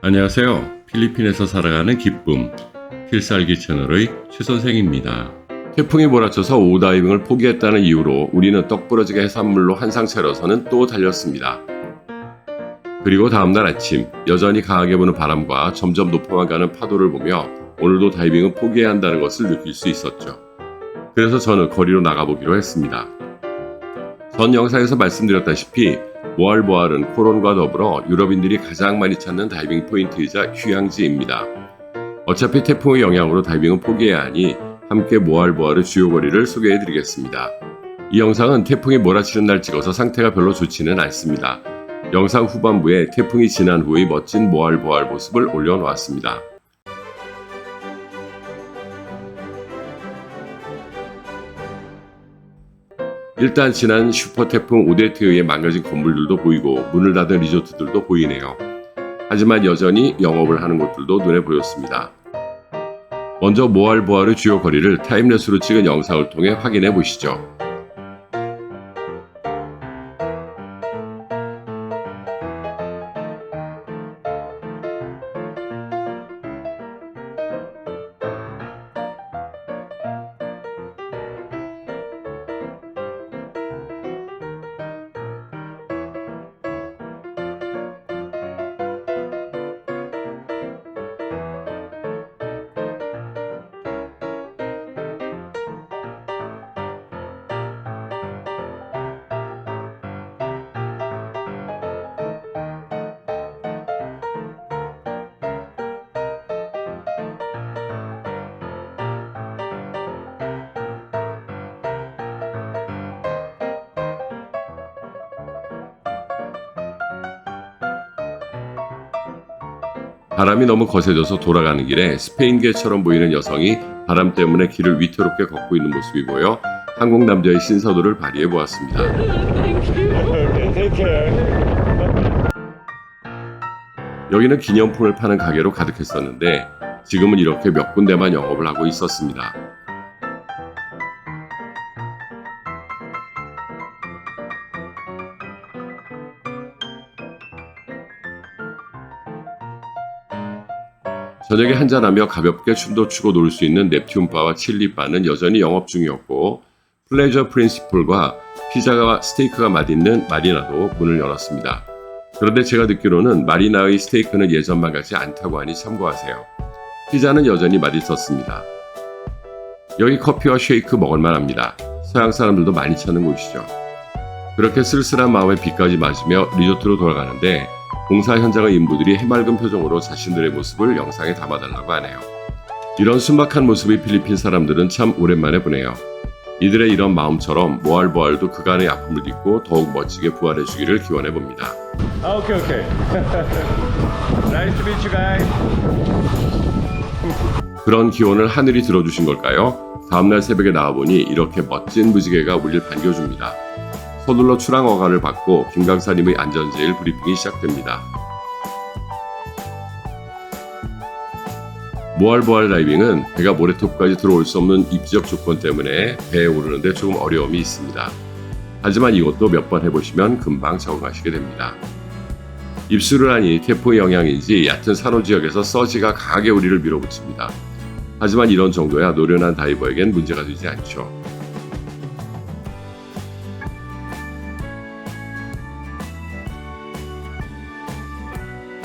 안녕하세요. 필리핀에서 살아가는 기쁨, 필살기 채널의 최선생입니다. 태풍이 몰아쳐서 오다이빙을 포기했다는 이유로 우리는 떡부러지게 해산물로 한상 차려서는 또 달렸습니다. 그리고 다음날 아침 여전히 강하게 부는 바람과 점점 높아만 가는 파도를 보며 오늘도 다이빙은 포기해야 한다는 것을 느낄 수 있었죠. 그래서 저는 거리로 나가보기로 했습니다. 전 영상에서 말씀드렸다시피 모알보알은 코론과 더불어 유럽인들이 가장 많이 찾는 다이빙 포인트이자 휴양지입니다. 어차피 태풍의 영향으로 다이빙은 포기해야 하니 함께 모알보알의 주요 거리를 소개해드리겠습니다. 이 영상은 태풍이 몰아치는 날 찍어서 상태가 별로 좋지는 않습니다. 영상 후반부에 태풍이 지난 후의 멋진 모알보알 모습을 올려놓았습니다. 일단 지난 슈퍼태풍 오데트에 의해 망가진 건물들도 보이고 문을 닫은 리조트들도 보이네요. 하지만 여전히 영업을 하는 곳들도 눈에 보였습니다. 먼저 모알보알의 주요 거리를 타임랩스로 찍은 영상을 통해 확인해 보시죠. 바람이 너무 거세져서 돌아가는 길에 스페인계처럼 보이는 여성이 바람 때문에 길을 위태롭게 걷고 있는 모습이 보여 한국 남자의 신사도를 발휘해 보았습니다. 여기는 기념품을 파는 가게로 가득했었는데 지금은 이렇게 몇 군데만 영업을 하고 있었습니다. 저녁에 한잔하며 가볍게 춤도 추고 놀 수 있는 넵튠바와 칠리바는 여전히 영업 중이었고 플레저 프린시플과 피자와 스테이크가 맛있는 마리나도 문을 열었습니다. 그런데 제가 듣기로는 마리나의 스테이크는 예전만 같지 않다고 하니 참고하세요. 피자는 여전히 맛있었습니다. 여기 커피와 쉐이크 먹을만 합니다. 서양 사람들도 많이 찾는 곳이죠. 그렇게 쓸쓸한 마음에 비까지 맞으며 리조트로 돌아가는데 공사 현장의 인부들이 해맑은 표정으로 자신들의 모습을 영상에 담아달라고 하네요. 이런 순박한 모습의 필리핀 사람들은 참 오랜만에 보네요. 이들의 이런 마음처럼 모알보알도 그간의 아픔을 딛고 더욱 멋지게 부활해주기를 기원해봅니다. Okay. Nice to meet you guys. 그런 기원을 하늘이 들어주신 걸까요? 다음날 새벽에 나와보니 이렇게 멋진 무지개가 우리를 반겨줍니다. 서둘러 출항 허가를 받고 김 강사님의 안전제일 브리핑이 시작됩니다. 모알보알 다이빙은 배가 모래톱까지 들어올 수 없는 입지적 조건 때문에 배에 오르는데 조금 어려움이 있습니다. 하지만 이것도 몇 번 해보시면 금방 적응하시게 됩니다. 입수를 하니 태풍의 영향인지 얕은 산호지역에서 서지가 강하게 우리를 밀어붙입니다. 하지만 이런 정도야 노련한 다이버에겐 문제가 되지 않죠.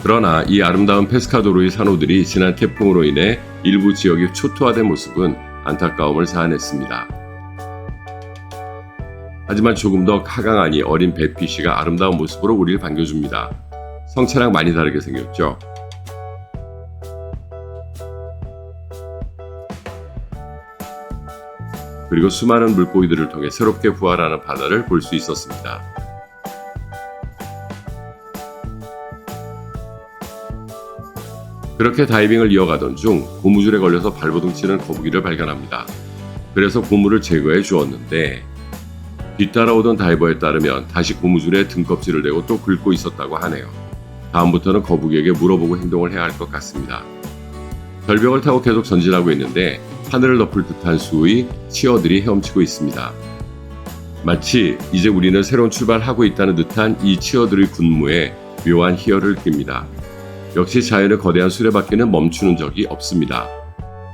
그러나 이 아름다운 페스카도르의 산호들이 지난 태풍으로 인해 일부 지역이 초토화된 모습은 안타까움을 자아냈습니다. 하지만 조금 더 카강하니 어린 배피쉬가 아름다운 모습으로 우리를 반겨줍니다. 성체랑 많이 다르게 생겼죠. 그리고 수많은 물고기들을 통해 새롭게 부활하는 바다를 볼 수 있었습니다. 그렇게 다이빙을 이어가던 중 고무줄에 걸려서 발버둥 치는 거북이를 발견합니다. 그래서 고무를 제거해 주었는데 뒤따라오던 다이버에 따르면 다시 고무줄에 등껍질을 대고 또 긁고 있었다고 하네요. 다음부터는 거북이에게 물어보고 행동을 해야 할 것 같습니다. 절벽을 타고 계속 전진하고 있는데 하늘을 덮을 듯한 수의 치어들이 헤엄치고 있습니다. 마치 이제 우리는 새로운 출발하고 있다는 듯한 이 치어들의 군무에 묘한 희열을 느낍니다. 역시 자연의 거대한 수레바퀴는 멈추는 적이 없습니다.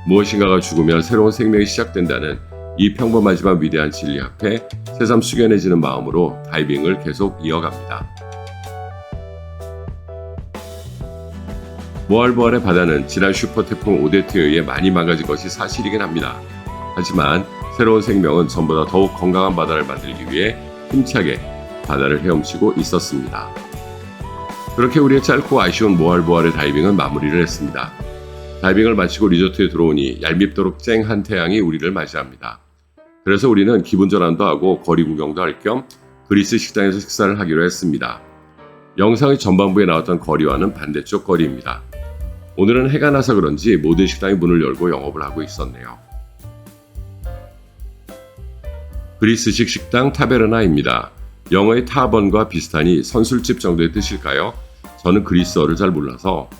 무엇인가가 죽으면 새로운 생명이 시작된다는 이 평범하지만 위대한 진리 앞에 새삼 숙연해지는 마음으로 다이빙을 계속 이어갑니다. 모알보알의 바다는 지난 슈퍼태풍 오데트에 의해 많이 망가진 것이 사실이긴 합니다. 하지만 새로운 생명은 전보다 더욱 건강한 바다를 만들기 위해 힘차게 바다를 헤엄치고 있었습니다. 그렇게 우리의 짧고 아쉬운 모알보알의 다이빙은 마무리를 했습니다. 다이빙을 마치고 리조트에 들어오니 얄밉도록 쨍한 태양이 우리를 맞이합니다. 그래서 우리는 기분 전환도 하고 거리 구경도 할 겸 그리스 식당에서 식사를 하기로 했습니다. 영상의 전반부에 나왔던 거리와는 반대쪽 거리입니다. 오늘은 해가 나서 그런지 모든 식당이 문을 열고 영업을 하고 있었네요. 그리스식 식당 타베르나입니다. 영어의 타번과 비슷하니 선술집 정도의 뜻일까요? 저는 그리스어를 잘 몰라서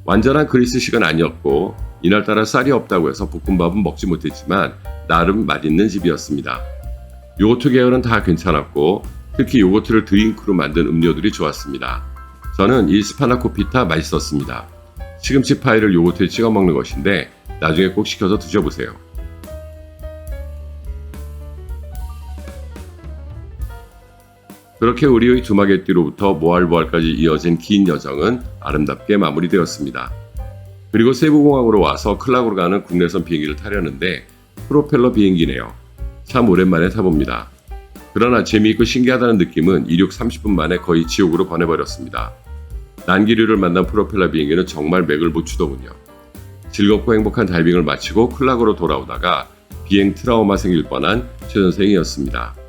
완전한 그리스식은 아니었고 이날따라 쌀이 없다고 해서 볶음밥은 먹지 못했지만 나름 맛있는 집이었습니다. 요거트 계열은 다 괜찮았고 특히 요거트를 드링크로 만든 음료들이 좋았습니다. 저는 이 스파나코피타 맛있었습니다. 시금치 파이를 요거트에 찍어 먹는 것인데 나중에 꼭 시켜서 드셔보세요. 그렇게 우리의 두마게띠로부터 모알보알까지 이어진 긴 여정은 아름답게 마무리되었습니다. 그리고 세부공항으로 와서 클락으로 가는 국내선 비행기를 타려는데 프로펠러 비행기네요. 참 오랜만에 타봅니다. 그러나 재미있고 신기하다는 느낌은 이륙 30분 만에 거의 지옥으로 변해버렸습니다. 난기류를 만난 프로펠러 비행기는 정말 맥을 못 추더군요. 즐겁고 행복한 다이빙을 마치고 클락으로 돌아오다가 비행 트라우마 생길 뻔한 최 선생이었습니다.